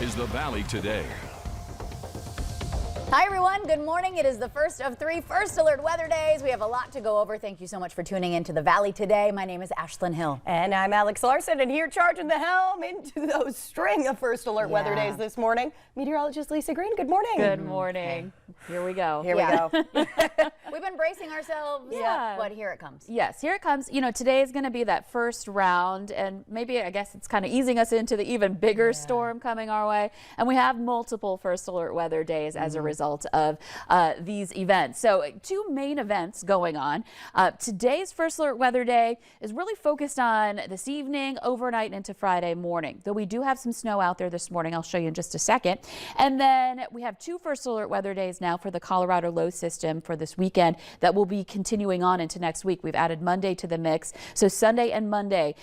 is the Valley Today. Hi everyone, good morning. It is the first of 3 First Alert weather days. We have a lot to go over. Thank you so much for tuning in to the Valley Today. My name is Ashlyn Hill. And I'm Alex Larson, and here charging the helm into those string of First Alert weather days this morning. Meteorologist Lisa Green, good morning. Good morning. Here we go. Here we go. We've been bracing ourselves, but here it comes. Yes, here it comes. You know, today is going to be that first round, and maybe I guess it's kind of easing us into the even bigger storm coming our way. And we have multiple First Alert weather days as a result of these events. So 2 main events going on. Today's First Alert weather day is really focused on this evening, overnight, and into Friday morning. Though we do have some snow out there this morning. I'll show you in just a second. And then we have 2 First Alert weather days now for the Colorado low system for this weekend that will be continuing on into next week. We've added Monday to the mix. So Sunday and Monday,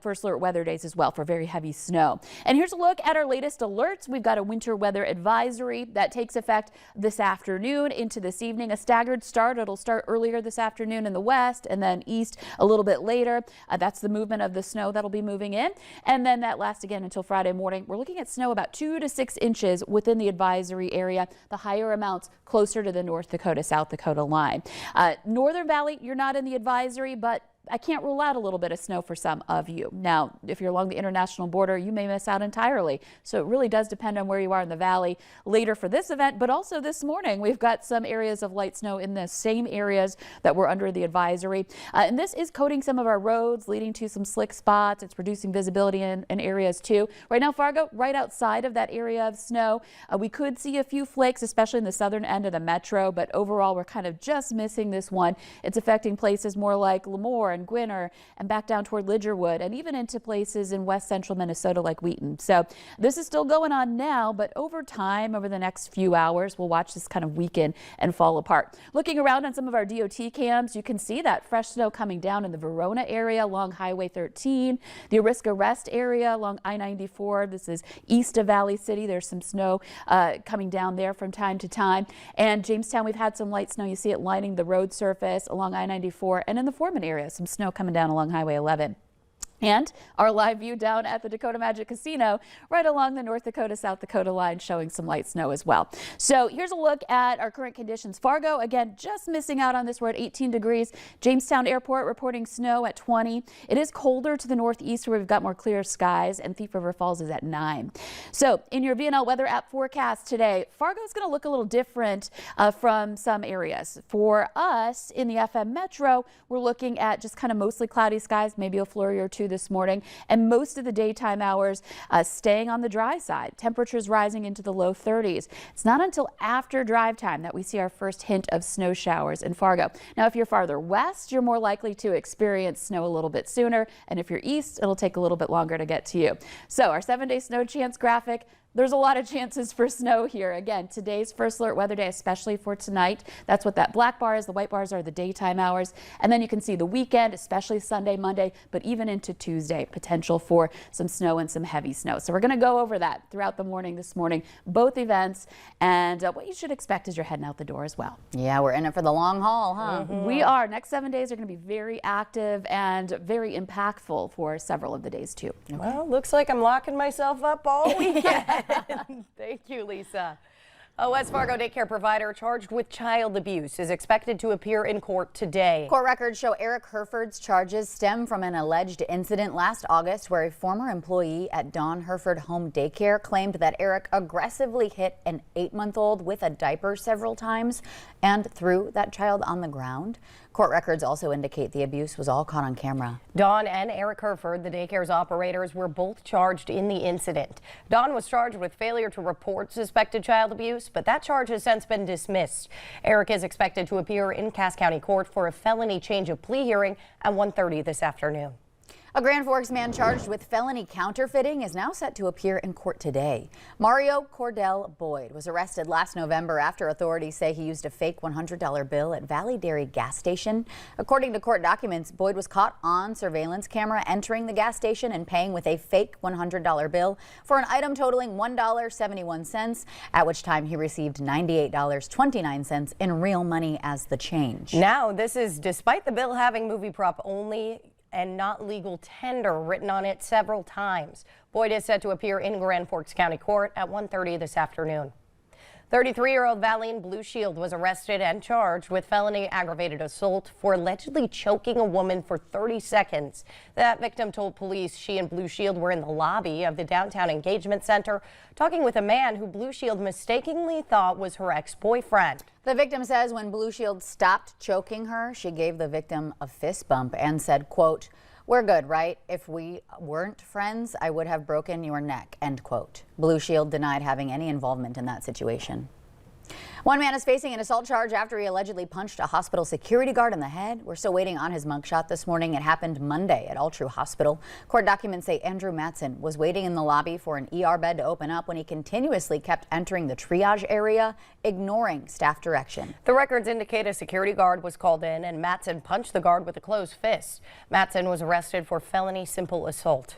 First Alert weather days as well for very heavy snow. And here's a look at our latest alerts. We've got a winter weather advisory that takes effect this afternoon into this evening. A staggered start. It'll start earlier this afternoon in the west and then east a little bit later. That's the movement of the snow that'll be moving in. And then that lasts again until Friday morning. We're looking at snow about 2 to 6 inches within the advisory area. The higher amounts closer to the North Dakota, South Dakota line. Northern Valley, you're not in the advisory, but I can't rule out a little bit of snow for some of you. Now, if you're along the international border, you may miss out entirely. So it really does depend on where you are in the valley later for this event. But also this morning, we've got some areas of light snow in the same areas that were under the advisory. And this is coating some of our roads, leading to some slick spots. It's reducing visibility in areas too. Right now, Fargo, right outside of that area of snow, we could see a few flakes, especially in the southern end of the metro. But overall, we're kind of just missing this one. It's affecting places more like Lemoore and Gwinner and back down toward Lidgerwood and even into places in west central Minnesota like Wheaton. So this is still going on now, but over time, over the next few hours, we'll watch this kind of weaken and fall apart. Looking around on some of our DOT cams, you can see that fresh snow coming down in the Verona area along Highway 13, the Ariska Rest area along I-94. This is east of Valley City. There's some snow coming down there from time to time. And Jamestown, we've had some light snow. You see it lining the road surface along I-94 and in the Foreman area, some snow coming down along Highway 11. And our live view down at the Dakota Magic Casino right along the North Dakota, South Dakota line showing some light snow as well. So here's a look at our current conditions. Fargo, again, just missing out on this. We're at 18 degrees. Jamestown Airport reporting snow at 20. It is colder to the northeast where we've got more clear skies, and Thief River Falls is at 9. So in your VNL weather app forecast today, Fargo is going to look a little different from some areas. For us in the FM Metro, we're looking at just kind of mostly cloudy skies, maybe a flurry or 2 this morning, and most of the daytime hours staying on the dry side. Temperatures rising into the low 30s. It's not until after drive time that we see our first hint of snow showers in Fargo. Now, if you're farther west, you're more likely to experience snow a little bit sooner, and if you're east, it'll take a little bit longer to get to you. So our 7-day snow chance graphic. There's a lot of chances for snow here. Again, today's First Alert weather day, especially for tonight. That's what that black bar is. The white bars are the daytime hours. And then you can see the weekend, especially Sunday, Monday, but even into Tuesday, potential for some snow and some heavy snow. So we're going to go over that throughout the morning this morning, both events, and what you should expect as you're heading out the door as well. Yeah, we're in it for the long haul, huh? We are. Next 7 days are going to be very active and very impactful for several of the days too. Well, looks like I'm locking myself up all weekend. Thank you, Lisa. A West Fargo daycare provider charged with child abuse is expected to appear in court today. Court records show Eric Herford's charges stem from an alleged incident last August where a former employee at Dawn Herford Home Daycare claimed that Eric aggressively hit an 8-month-old with a diaper several times and threw that child on the ground. Court records also indicate the abuse was all caught on camera. Dawn and Eric Herford, the daycare's operators, were both charged in the incident. Dawn was charged with failure to report suspected child abuse, but that charge has since been dismissed. Eric is expected to appear in Cass County Court for a felony change of plea hearing at 1:30 this afternoon. A Grand Forks man charged with felony counterfeiting is now set to appear in court today. Mario Cordell Boyd was arrested last November after authorities say he used a fake $100 bill at Valley Dairy gas station. According to court documents, Boyd was caught on surveillance camera entering the gas station and paying with a fake $100 bill for an item totaling $1.71, at which time he received $98.29 in real money as the change. Now, this is despite the bill having movie prop only and not legal tender written on it several times. Boyd is set to appear in Grand Forks County Court at 1:30 this afternoon. 33-year-old Valine Blue Shield was arrested and charged with felony aggravated assault for allegedly choking a woman for 30 seconds. That victim told police she and Blue Shield were in the lobby of the Downtown Engagement Center talking with a man who Blue Shield mistakenly thought was her ex-boyfriend. The victim says when Blue Shield stopped choking her, she gave the victim a fist bump and said, quote, "We're good, right? If we weren't friends, I would have broken your neck," end quote. Blue Shield denied having any involvement in that situation. One man is facing an assault charge after he allegedly punched a hospital security guard in the head. We're still waiting on his mugshot this morning. It happened Monday at Altru Hospital. Court documents say Andrew Matson was waiting in the lobby for an ER bed to open up when he continuously kept entering the triage area, ignoring staff direction. The records indicate a security guard was called in and Matson punched the guard with a closed fist. Matson was arrested for felony simple assault.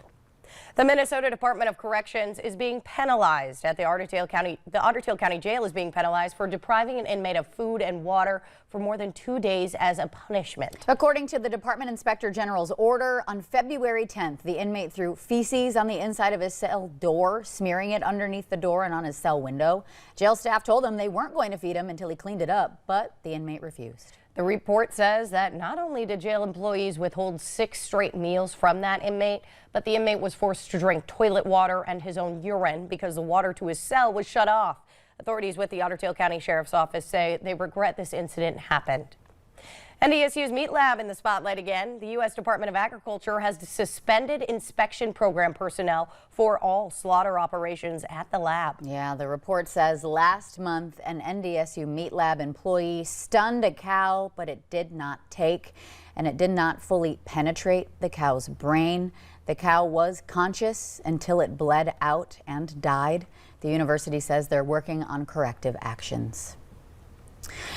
The Minnesota Department of Corrections is being penalized at the Otter Tail County Jail is being penalized for depriving an inmate of food and water for more than 2 days as a punishment. According to the Department Inspector General's order, on February 10th, the inmate threw feces on the inside of his cell door, smearing it underneath the door and on his cell window. Jail staff told him they weren't going to feed him until he cleaned it up, but the inmate refused. The report says that not only did jail employees withhold 6 straight meals from that inmate, but the inmate was forced to drink toilet water and his own urine because the water to his cell was shut off. Authorities with the Otter Tail County Sheriff's Office say they regret this incident happened. NDSU's Meat Lab in the spotlight again. The U.S. Department of Agriculture has suspended inspection program personnel for all slaughter operations at the lab. Yeah, the report says last month an NDSU Meat Lab employee stunned a cow, but it did not take, and it did not fully penetrate the cow's brain. The cow was conscious until it bled out and died. The university says they're working on corrective actions.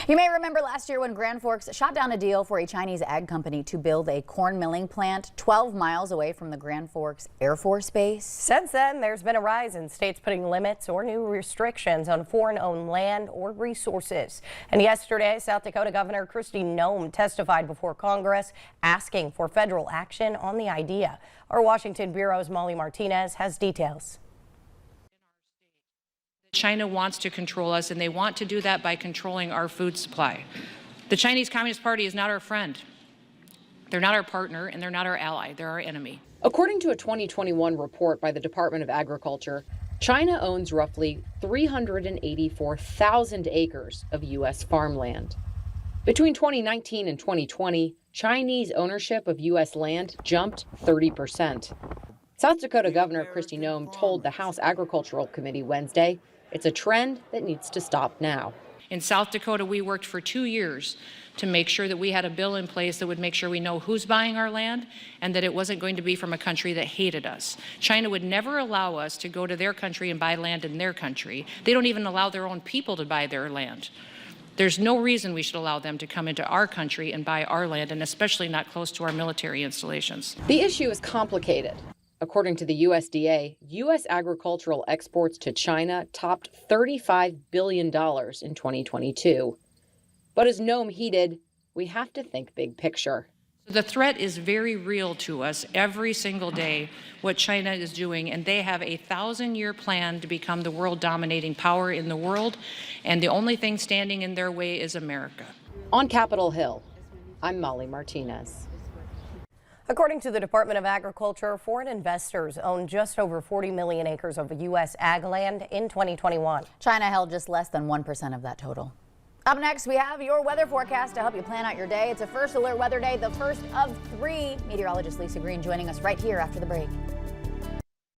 You may remember last year when Grand Forks shot down a deal for a Chinese ag company to build a corn milling plant 12 miles away from the Grand Forks Air Force Base. Since then, there's been a rise in states putting limits or new restrictions on foreign-owned land or resources. And yesterday, South Dakota Governor Kristi Noem testified before Congress asking for federal action on the idea. Our Washington Bureau's Molly Martinez has details. China wants to control us, and they want to do that by controlling our food supply. The Chinese Communist Party is not our friend. They're not our partner, and they're not our ally. They're our enemy. According to a 2021 report by the Department of Agriculture, China owns roughly 384,000 acres of U.S. farmland. Between 2019 and 2020, Chinese ownership of U.S. land jumped 30%. South Dakota Governor Kristi Noem told the House Agricultural Committee Wednesday it's a trend that needs to stop now. In South Dakota, we worked for 2 years to make sure that we had a bill in place that would make sure we know who's buying our land and that it wasn't going to be from a country that hated us. China would never allow us to go to their country and buy land in their country. They don't even allow their own people to buy their land. There's no reason we should allow them to come into our country and buy our land, and especially not close to our military installations. The issue is complicated. According to the USDA, U.S. agricultural exports to China topped $35 billion in 2022. But as Noem heeded, we have to think big picture. The threat is very real to us every single day, what China is doing, and they have a 1,000-year plan to become the world dominating power in the world, and the only thing standing in their way is America. On Capitol Hill, I'm Molly Martinez. According to the Department of Agriculture, foreign investors own just over 40 million acres of U.S. ag land in 2021. China held just less than 1% of that total. Up next, we have your weather forecast to help you plan out your day. It's a first alert weather day, the first of 3. Meteorologist Lisa Green joining us right here after the break.